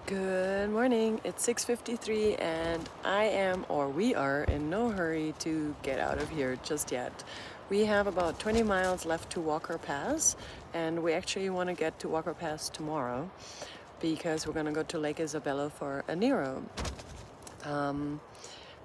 Good morning, it's 6:53 and we are in no hurry to get out of here just yet. We have about 20 miles left to Walker Pass, and we actually want to get to Walker Pass tomorrow because we're going to go to Lake Isabella for a Nero.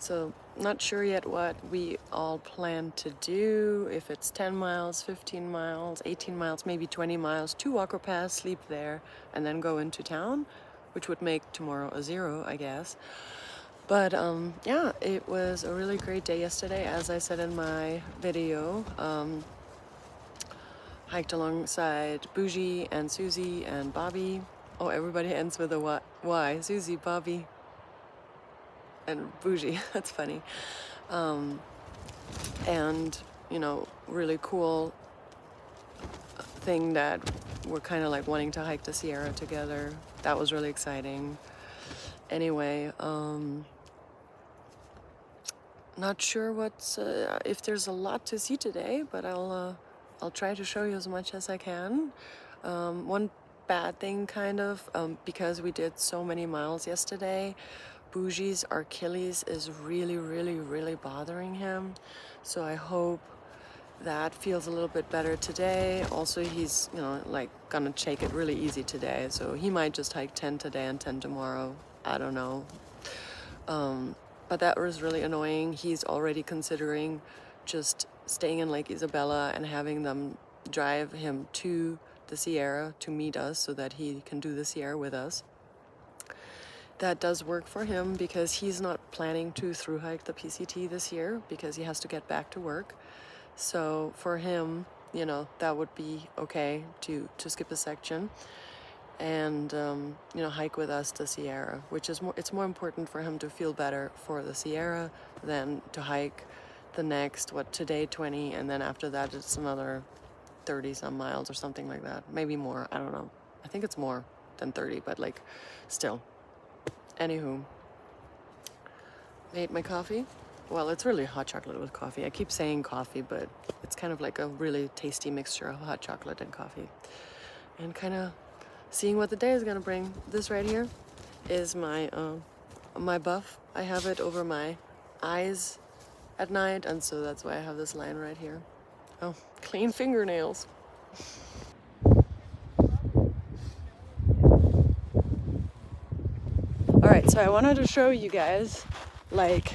So not sure yet what we all plan to do, if it's 10 miles, 15 miles, 18 miles, maybe 20 miles to Walker Pass, sleep there, and then go into town, which would make tomorrow a 0, I guess. But yeah, it was a really great day yesterday, as I said in my video. Hiked alongside Bougie and Susie and Bobby. Oh, everybody ends with a Y. Susie, Bobby, and Bougie. That's funny. And, you know, really cool thing that we're kind of like wanting to hike the Sierra together. That was really exciting. Anyway, not sure what's if there's a lot to see today, but I'll try to show you as much as I can. One bad thing, kind of, because we did so many miles yesterday, Bougie's Achilles is really bothering him. So I hope that feels a little bit better today. Also, he's, you know, like gonna take it really easy today, so he might just hike 10 today and 10 tomorrow. I don't know. But that was really annoying. He's already considering just staying in Lake Isabella and having them drive him to the Sierra to meet us so that he can do the Sierra with us. That does work for him because he's not planning to through hike the PCT this year because he has to get back to work. So for him, you know, that would be okay to skip a section and, you know, hike with us the Sierra, which is it's more important for him to feel better for the Sierra than to hike the next, today 20, and then after that it's another 30 some miles or something like that. Maybe more, I don't know. I think it's more than 30, but like still. Anywho, made my coffee. Well, it's really hot chocolate with coffee. I keep saying coffee, but it's kind of like a really tasty mixture of hot chocolate and coffee. And kind of seeing what the day is gonna bring. This right here is my my buff. I have it over my eyes at night, and so that's why I have this line right here. Oh, clean fingernails. All right, so I wanted to show you guys like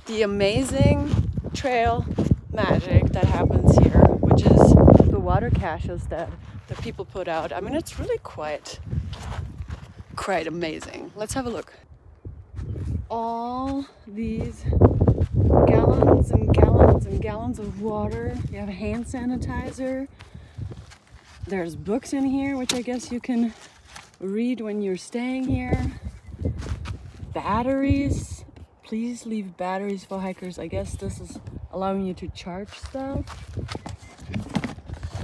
the amazing trail magic that happens here, which is the water caches that people put out. I mean, it's really quite amazing. Let's have a look. All these gallons and gallons and gallons of water. You have hand sanitizer. There's books in here, which I guess you can read when you're staying here. Batteries. Please leave batteries for hikers. I guess this is allowing you to charge stuff.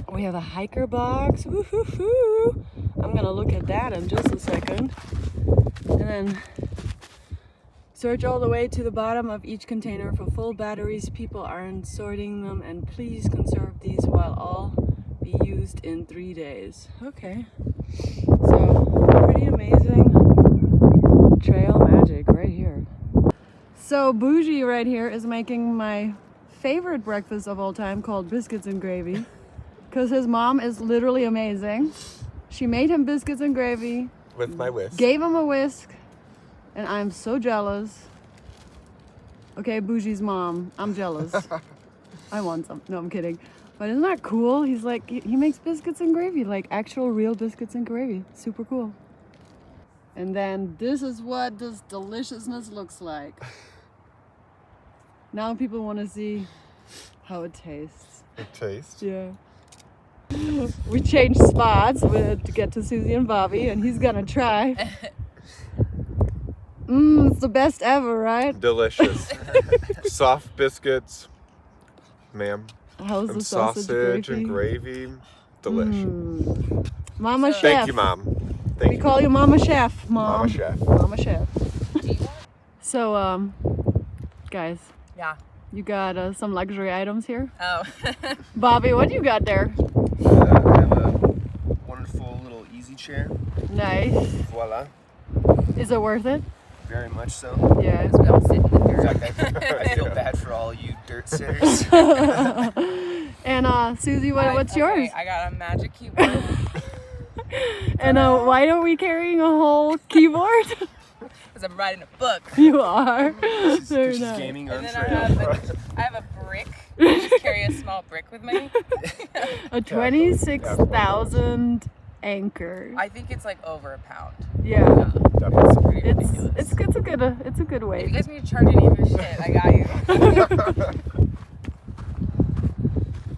We have a hiker box. Woo-hoo-hoo. I'm gonna look at that in just a second. And then search all the way to the bottom of each container for full batteries. People aren't sorting them, and please conserve these while all be used in 3 days. Okay. So, pretty amazing trail magic right here. So Bougie right here is making my favorite breakfast of all time, called biscuits and gravy, because his mom is literally amazing. She made him biscuits and gravy with my whisk, gave him a whisk, and I'm so jealous. Okay, Bougie's mom, I'm jealous. I want some. No, I'm kidding. But isn't that cool? He's like, he makes biscuits and gravy, like actual real biscuits and gravy. Super cool. And then this is what this deliciousness looks like. Now people want to see how it tastes. It tastes? Yeah. We changed spots to get to Susie and Bobby, and he's gonna try. It's the best ever, right? Delicious. Soft biscuits, ma'am. How's the And sausage and gravy. Delish. Mama Chef. Thank you, Mom. Thank We you. call you Mama Chef, Mom. Mama Chef. Mama Chef. So, guys. Yeah. You got some luxury items here. Oh. Bobby, what do you got there? I have a wonderful little easy chair. Nice. Voila. Is it worth it? Very much so. Yeah. Because we all sit in the In dirt. fact, I feel bad for all you dirt sitters. And Susie, what's yours? I got a magic keyboard. And why don't we carrying a whole keyboard? Because I'm writing a book. You are. She's Very nice. gaming And on then trail. I have a brick. I just carry a small brick with me. A 26,000 anchor. I think it's like over a pound. Yeah. It's pretty It's ridiculous. it's a good If you weight. guys need to charge any of your shit, I got you.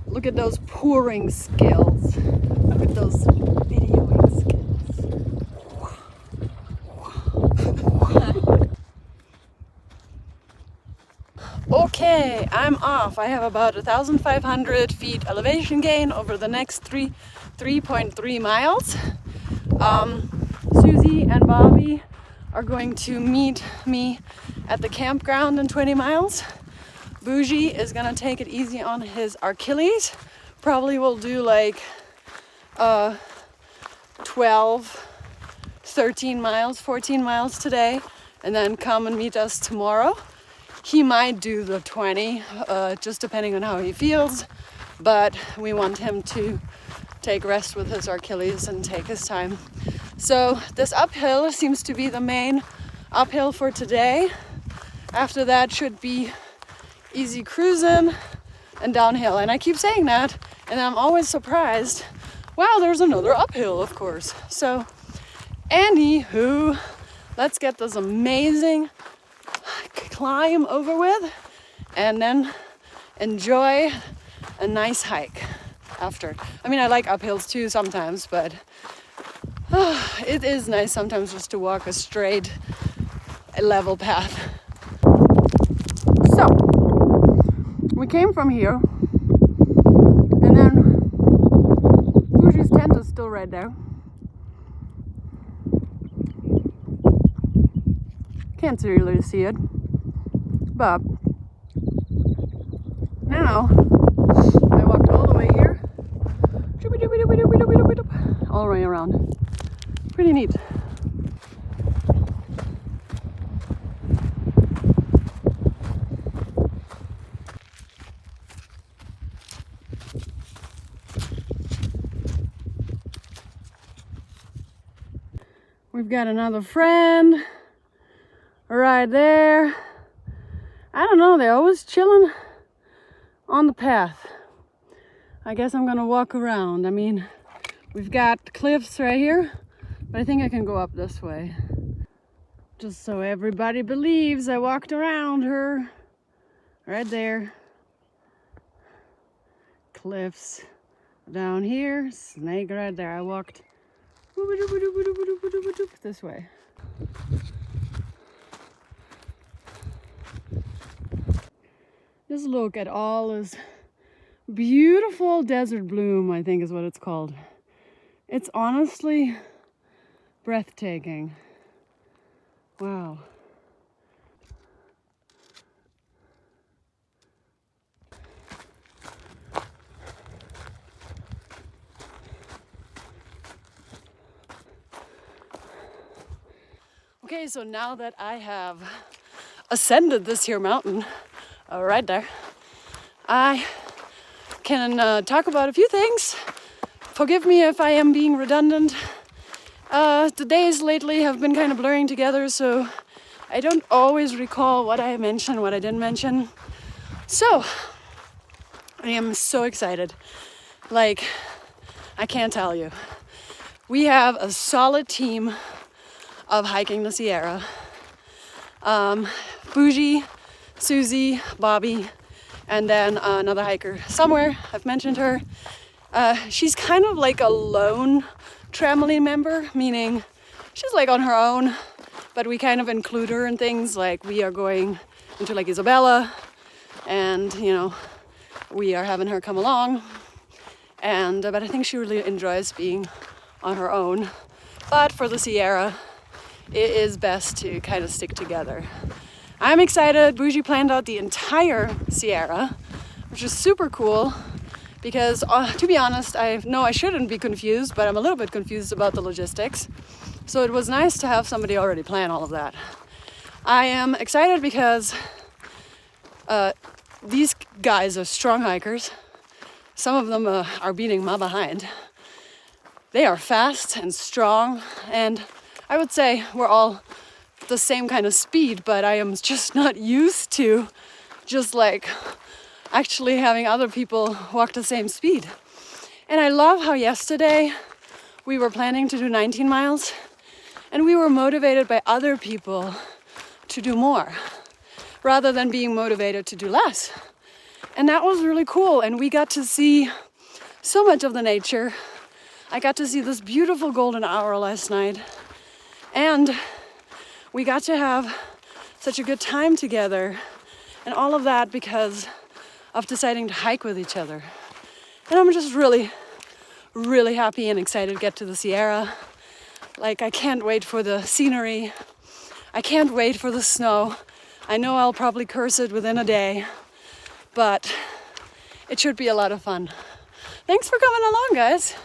Look at those pouring skills. Look at those videoing skills. Okay, I'm off. I have about 1,500 feet elevation gain over the next 3.3 miles. Susie and Bobby are going to meet me at the campground in 20 miles. Bougie is gonna take it easy on his Achilles. Probably will do like 12, 13 miles, 14 miles today, and then come and meet us tomorrow. He might do the 20, just depending on how he feels, but we want him to take rest with his Achilles and take his time. So this uphill seems to be the main uphill for today. After that should be easy cruising and downhill. And I keep saying that, and I'm always surprised. Wow, there's another uphill, of course. So, anywho, let's get this amazing climb over with and then enjoy a nice hike after. I mean, I like uphills too sometimes, but it is nice sometimes just to walk a straight, level path. So, we came from here, and then Bougie's tent is still right there. Can't really see it, but now I walked all the way here, all the way around. Pretty neat. We've got another friend right there. I don't know, they're always chilling on the path. I guess I'm gonna walk around. I mean, we've got cliffs right here, but I think I can go up this way. Just so everybody believes I walked around her. Right there. Cliffs down here, snake right there. I walked this way. Just look at all this beautiful desert bloom, I think is what it's called. It's honestly breathtaking. Wow. Okay, so now that I have ascended this here mountain, right there, I can talk about a few things. Forgive me if I am being redundant. The days lately have been kind of blurring together, so I don't always recall what I mentioned, what I didn't mention. So, I am so excited. Like, I can't tell you. We have a solid team of hiking the Sierra. Bougie, Susie, Bobby, and then another hiker somewhere. I've mentioned her. She's kind of like a lone trampoline member, meaning she's like on her own, but we kind of include her in things like we are going into like Isabella, and you know, we are having her come along. And but I think she really enjoys being on her own. But for the Sierra, it is best to kind of stick together. I'm excited. Bougie planned out the entire Sierra, which is super cool because to be honest, I know I shouldn't be confused, but I'm a little bit confused about the logistics. So it was nice to have somebody already plan all of that. I am excited because these guys are strong hikers. Some of them are beating my behind. They are fast and strong, and I would say we're all the same kind of speed, but I am just not used to just like actually having other people walk the same speed. And I love how yesterday we were planning to do 19 miles and we were motivated by other people to do more rather than being motivated to do less. And that was really cool, and we got to see so much of the nature. I got to see this beautiful golden hour last night, and we got to have such a good time together, and all of that because of deciding to hike with each other. And I'm just really, really happy and excited to get to the Sierra. Like, I can't wait for the scenery. I can't wait for the snow. I know I'll probably curse it within a day, but it should be a lot of fun. Thanks for coming along, guys.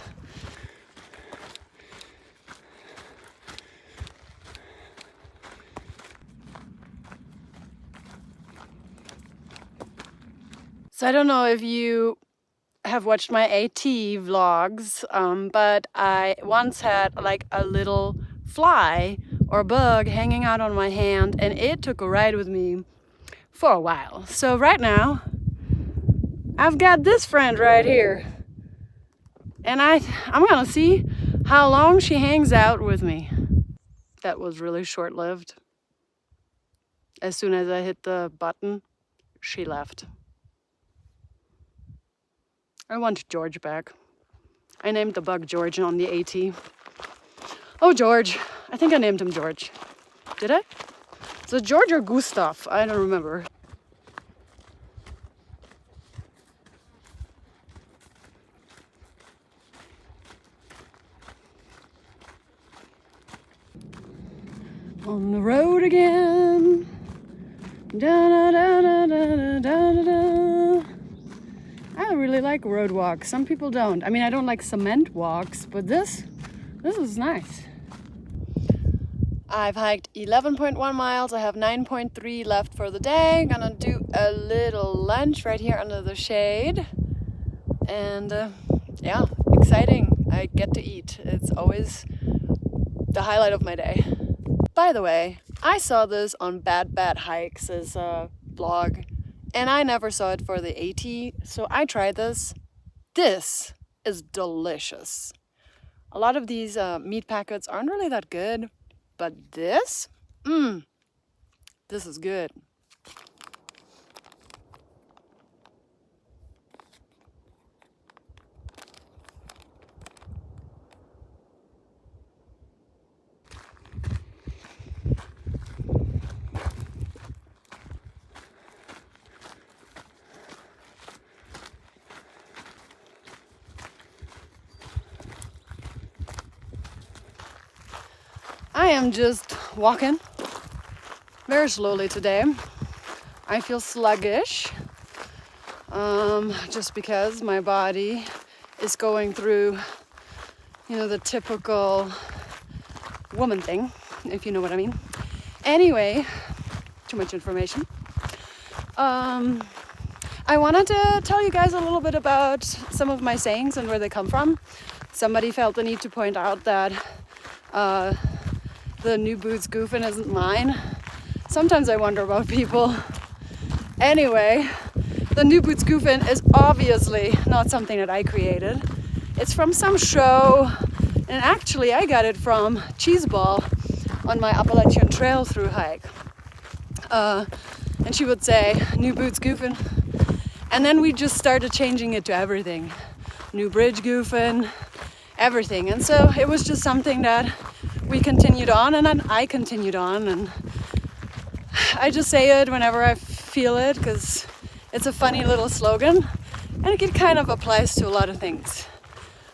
So I don't know if you have watched my AT vlogs, but I once had like a little fly or bug hanging out on my hand, and it took a ride with me for a while. So right now, I've got this friend right here, and I'm gonna see how long she hangs out with me. That was really short-lived. As soon as I hit the button, she left. I want George back. I named the bug George on the AT. Oh, George. I think I named him George. Did I? So George or Gustav? I don't remember. On the road again. Da da da da da da da da. I really like road walks. Some people don't. I mean, I don't like cement walks, but this is nice. I've hiked 11.1 miles. I have 9.3 left for the day. Gonna do a little lunch right here under the shade. And yeah, exciting. I get to eat. It's always the highlight of my day. By the way, I saw this on Bad Hikes' blog, and I never saw it for the AT, so I tried this. This is delicious. A lot of these meat packets aren't really that good, but this is good. I am just walking very slowly today. I feel sluggish, just because my body is going through, you know, the typical woman thing, if you know what I mean. Anyway, too much information. I wanted to tell you guys a little bit about some of my sayings and where they come from. Somebody felt the need to point out that the new boots goofing isn't mine. Sometimes I wonder about people. Anyway, the new boots goofing is obviously not something that I created. It's from some show, and actually I got it from Cheeseball on my Appalachian Trail through hike. And she would say, new boots goofing. And then we just started changing it to everything. New bridge goofing, everything. And so it was just something that we continued on, and then I continued on, and I just say it whenever I feel it because it's a funny little slogan, and it kind of applies to a lot of things.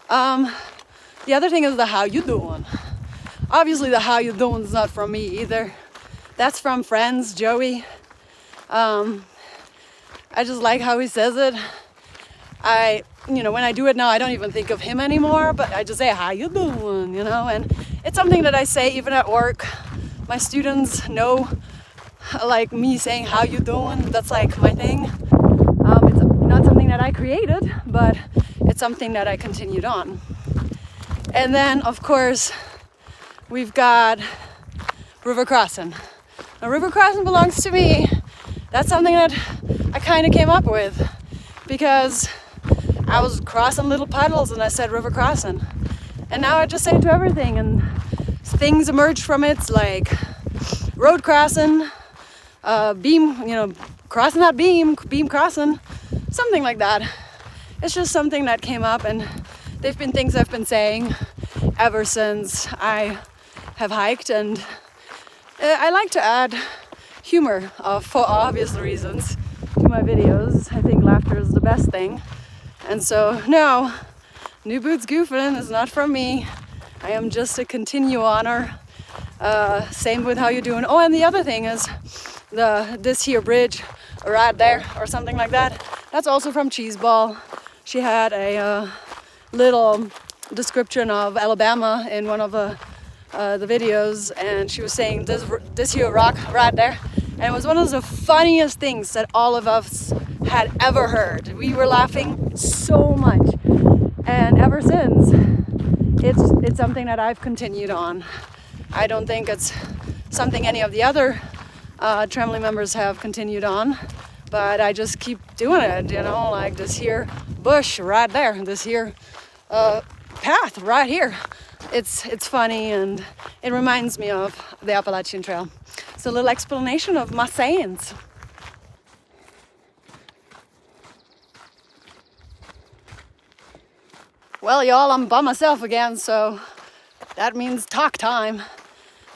The other thing is the how you doing. Obviously the how you doing is not from me either. That's from Friends, Joey. I just like how he says it. I when I do it now, I don't even think of him anymore, but I just say, how you doing, and it's something that I say even at work. My students know, like, me saying, how you doing? That's like my thing. It's not something that I created, but it's something that I continued on. And then, of course, we've got River Crossin. Now, River Crossin belongs to me. That's something that I kind of came up with because I was crossing little puddles and I said River Crossin. And now I just say it to everything, and things emerge from it, like road crossing, beam, crossing that beam crossing, something like that. It's just something that came up, and they've been things I've been saying ever since I have hiked, and I like to add humor for obvious reasons to my videos. I think laughter is the best thing. And so no, New Boots Goofing is not from me. I am just a continue-oner. Same with how you doing. Oh, and the other thing is this here bridge right there or something like that. That's also from Cheeseball. She had a little description of Alabama in one of the videos, and she was saying this here rock right there, and it was one of the funniest things that all of us had ever heard. We were laughing so much, and ever since it's something that I've continued on. I don't think it's something any of the other Tremblay members have continued on, but I just keep doing it, like this here bush right there, this here path right here. It's funny, and it reminds me of the Appalachian Trail. It's a little explanation of my sayings. Well, y'all, I'm by myself again, so that means talk time.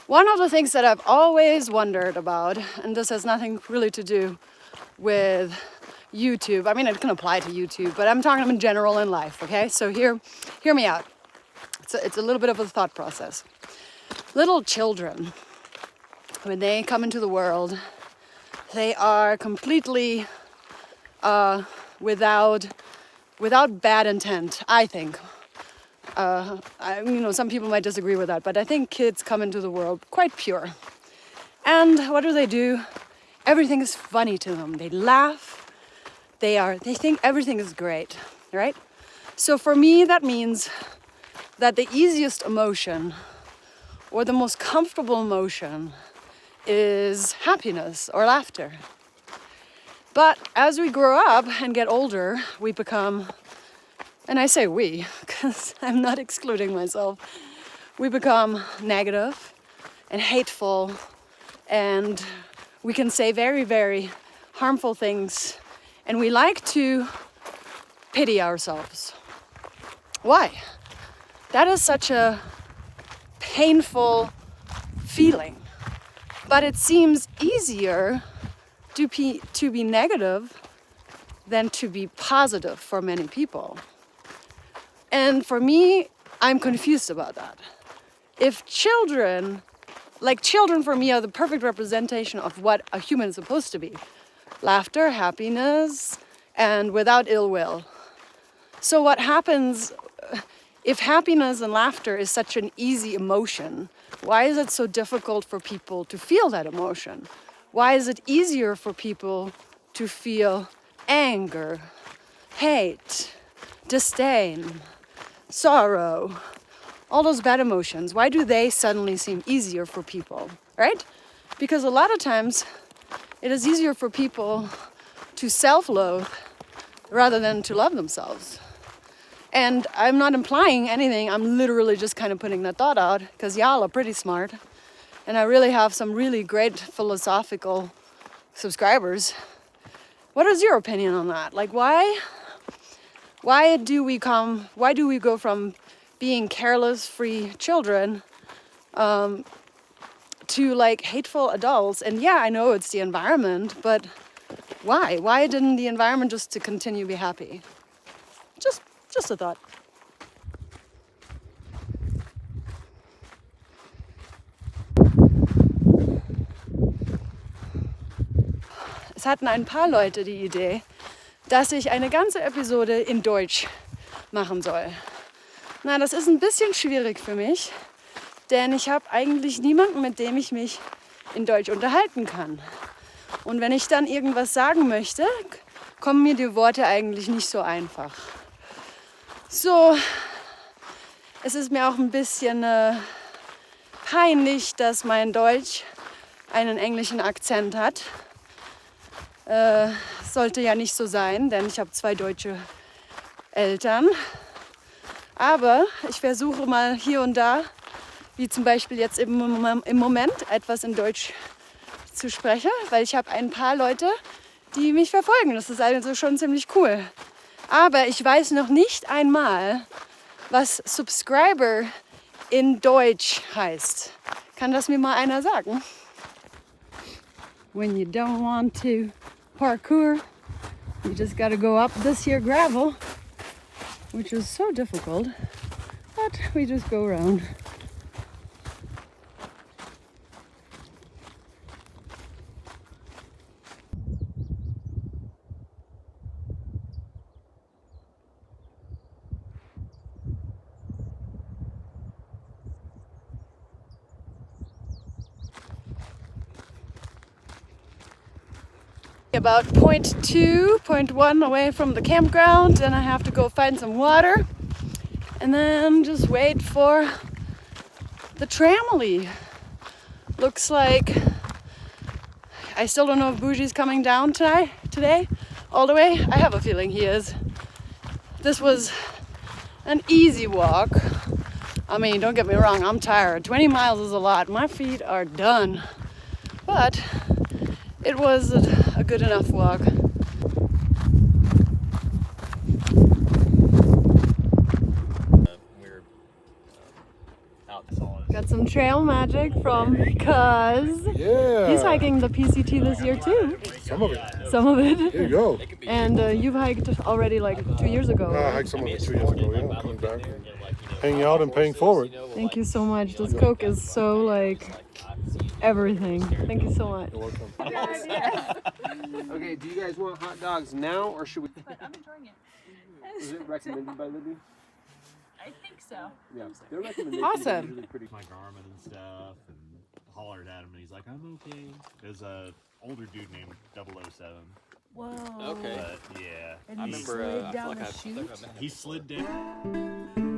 One of the things that I've always wondered about, and this has nothing really to do with YouTube. I mean, it can apply to YouTube, but I'm talking in general in life, okay? So hear me out. It's a little bit of a thought process. Little children, when they come into the world, they are completely without bad intent, I think. Some people might disagree with that, but I think kids come into the world quite pure. And what do? Everything is funny to them. They laugh. They think everything is great, right? So for me, that means that the easiest emotion or the most comfortable emotion is happiness or laughter. But as we grow up and get older, we become, and I say we, because I'm not excluding myself, we become negative and hateful, and we can say very, very harmful things, and we like to pity ourselves. Why? That is such a painful feeling, but it seems easier to be negative than to be positive for many people. And for me, I'm confused about that. If children for me are the perfect representation of what a human is supposed to be. Laughter, happiness, and without ill will. So what happens if happiness and laughter is such an easy emotion? Why is it so difficult for people to feel that emotion? Why is it easier for people to feel anger, hate, disdain, sorrow, all those bad emotions? Why do they suddenly seem easier for people, right? Because a lot of times it is easier for people to self-loathe rather than to love themselves. And I'm not implying anything, I'm literally just kind of putting that thought out, because y'all are pretty smart. And I really have some really great philosophical subscribers. What is your opinion on that? Like, why do we go from being careless, free children to like hateful adults? And yeah, I know it's the environment, but why? Why didn't the environment just to continue to be happy? Just a thought. Es hatten ein paar Leute die Idee, dass ich eine ganze Episode in Deutsch machen soll. Na, das ist ein bisschen schwierig für mich, denn ich habe eigentlich niemanden, mit dem ich mich in Deutsch unterhalten kann. Und wenn ich dann irgendwas sagen möchte, kommen mir die Worte eigentlich nicht so einfach. So, es ist mir auch ein bisschen peinlich, dass mein Deutsch einen englischen Akzent hat. Sollte ja nicht so sein, denn ich habe 2 deutsche Eltern. Aber ich versuche mal hier und da, wie zum Beispiel jetzt im Moment, etwas in Deutsch zu sprechen, weil ich habe ein paar Leute, die mich verfolgen. Das ist also schon ziemlich cool. Aber ich weiß noch nicht einmal, was Subscriber in Deutsch heißt. Kann das mir mal einer sagen? When you don't want to parkour, you just gotta go up this here gravel, which is so difficult, but we just go around. About 0.2, 0.1 away from the campground, and I have to go find some water and then just wait for the tramily. Looks like I still don't know if Bougie's coming down today all the way. I have a feeling he is. This was an easy walk. I mean, don't get me wrong, I'm tired. 20 miles is a lot. My feet are done. But it was a good enough walk. Got some trail magic from Cuz. Yeah. He's hiking the PCT this year too. Some of it. Some of it. There you go. And you've hiked already like 2 years ago. I hiked some of it 2 years ago, yeah. Coming back and hanging out and paying forward. Thank you so much. This Coke is so like everything. Thank you so much. You're welcome. Okay, do you guys want hot dogs now or should we? But I'm enjoying it. Is it recommended by Libby? I think so. Yeah, their recommendations Awesome. are usually pretty. my Garmin and stuff and hollered at him and he's like, I'm okay. There's a older dude named 007. Whoa. Okay. But yeah. And he- you slid down the chute? he slid down.